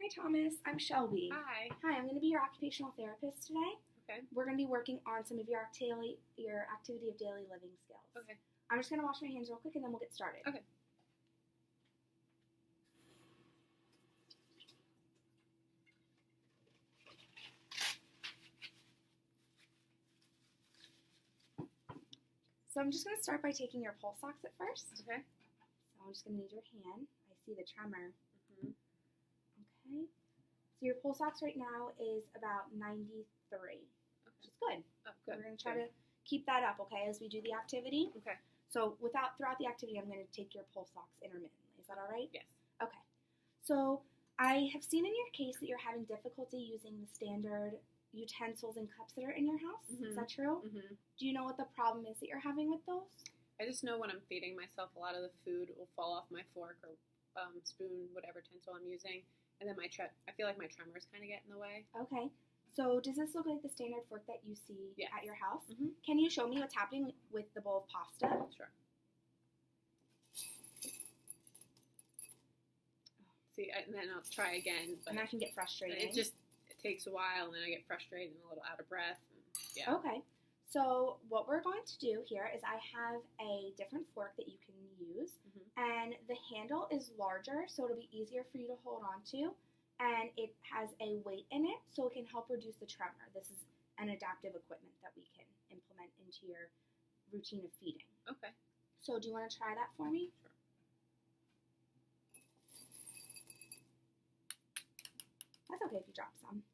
Hi, Thomas. I'm Shelby. Hi. Hi, I'm going to be your occupational therapist today. Okay. We're going to be working on some of your activity of daily living skills. Okay. I'm just going to wash my hands real quick and then we'll get started. Okay. So I'm just going to start by taking your pulse ox at first. Okay. So I'm just going to need your hand. I see the tremor. Mhm. Okay. So your pulse ox right now is about 93, which is good. Oh, good. We're going to try to keep that up, okay, as we do the activity. Okay. So throughout the activity, I'm going to take your pulse ox intermittently. Is that all right? Yes. Okay. So I have seen in your case that you're having difficulty using the standard utensils and cups that are in your house. Is that true? Mhm. Do you know what the problem is that you're having with those? I just know when I'm feeding myself, a lot of the food will fall off my fork or spoon, whatever utensil I'm using, and then I feel like my tremors kind of get in the way. Okay. So does this look like the standard fork that you see Yes. at your house? Mhm. Can you show me what's happening with the bowl of pasta? Sure. See, and then I'll try again, but And that can get frustrating. it takes a while, and then I get frustrated and a little out of breath. And, yeah. Okay. So what we're going to do here is I have a different fork that you can use, and the handle is larger, so it'll be easier for you to hold on to, and it has a weight in it, so it can help reduce the tremor. This is an adaptive equipment that we can implement into your routine of feeding. Okay. So do you want to try that for me? Sure. That's okay if you drop some.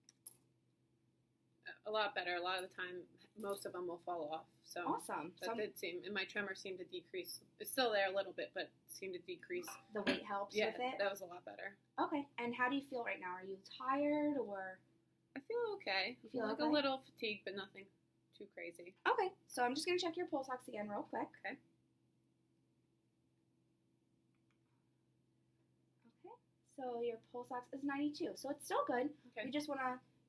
A lot better. A lot of the time, most of them will fall off. So Awesome. that did seem, and my tremor seemed to decrease. It's still there a little bit, but seemed to decrease. The weight helps Yeah, with it? that was a lot better. Okay. And how do you feel right now? Are you tired or? I feel okay. You feel like okay? a little fatigued, but nothing too crazy. Okay. So I'm just going to check your pulse ox again real quick. Okay. Okay. So your pulse ox is 92. So it's still good. Okay.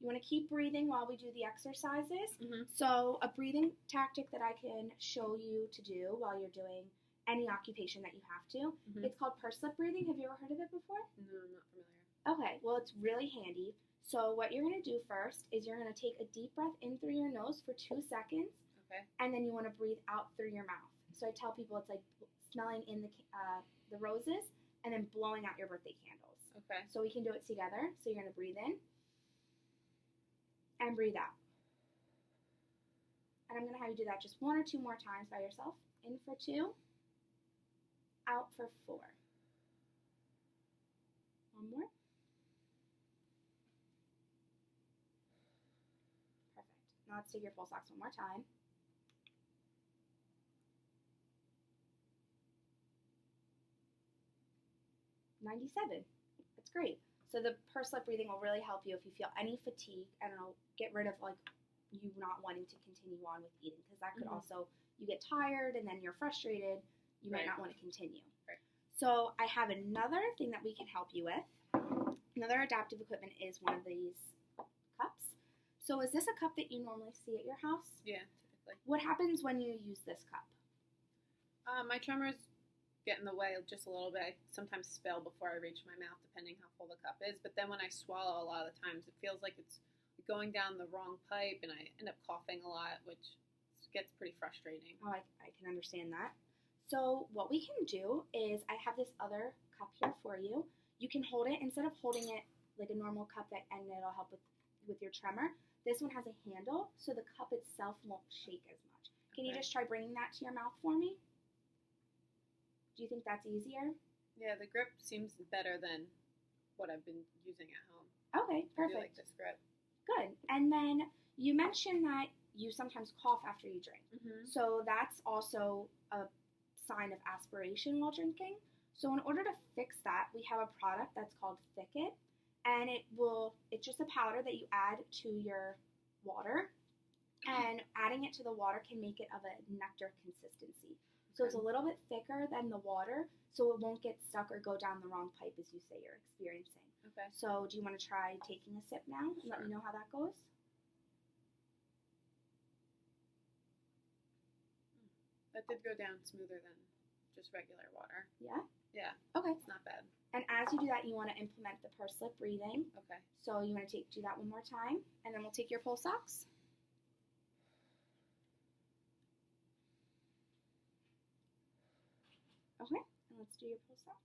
You want to keep breathing while we do the exercises. Mhm. So a breathing tactic that I can show you to do while you're doing any occupation that you have to. Mhm. It's called purse lip breathing. Have you ever heard of it before? No, I'm not familiar. Okay, well, it's really handy. So what you're going to do first is you're going to take a deep breath in through your nose for 2 seconds, Okay. and then you want to breathe out through your mouth. So I tell people it's like smelling in the roses and then blowing out your birthday candles. Okay. So we can do it together. So you're going to breathe in and breathe out. And I'm going to have you do that just 1 or 2 more times by yourself. In for 2, out for 4. 1 more. Perfect. Now let's take your pulse ox one more time. $97. That's great. So the purse lip breathing will really help you if you feel any fatigue, and it'll get rid of you not wanting to continue on with eating, because that could also, you get tired and then you're frustrated, you might not want to continue. Right. So I have another thing that we can help you with. Another adaptive equipment is one of these cups. So is this a cup that you normally see at your house? Yeah, typically. What happens when you use this cup? My tremors get in the way just a little bit. I sometimes spill before I reach my mouth, depending how full the cup is. But then when I swallow, a lot of the times it feels like it's going down the wrong pipe, and I end up coughing a lot, which gets pretty frustrating. Oh, I can understand that. So what we can do is I have this other cup here for you. You can hold it, instead of holding it like a normal cup and it'll help with your tremor, this one has a handle, so the cup itself won't shake as much. Can you just try bringing that to your mouth for me? Do you think that's easier? Yeah, the grip seems better than what I've been using at home. Okay, perfect. I do like this grip. Good. And then you mentioned that you sometimes cough after you drink. So that's also a sign of aspiration while drinking. So in order to fix that, we have a product that's called Thicket, and it's just a powder that you add to your water, and adding it to the water can make it of a nectar consistency. So it's a little bit thicker than the water, so it won't get stuck or go down the wrong pipe, as you say you're experiencing. Okay. So do you want to try taking a sip now and let me know how that goes? That did go down smoother than just regular water. Yeah? Yeah. Okay. It's not bad. And as as you do that, you want to implement the pursed lip breathing. Okay. So you want to do that one more time, and then we'll take your pulse ox. Okay, and let's do your pulse ox.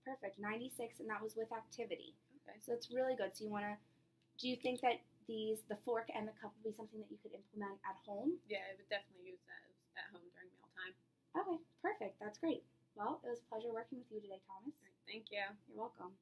Perfect, 96, and that was with activity. Okay. So it's really good. So you want to, do you think that the fork and the cup would be something that you could implement at home? Yeah, I would definitely use that at home during mealtime. Okay, perfect. That's great. Well, it was a pleasure working with you today, Thomas. All right, thank you. You're welcome.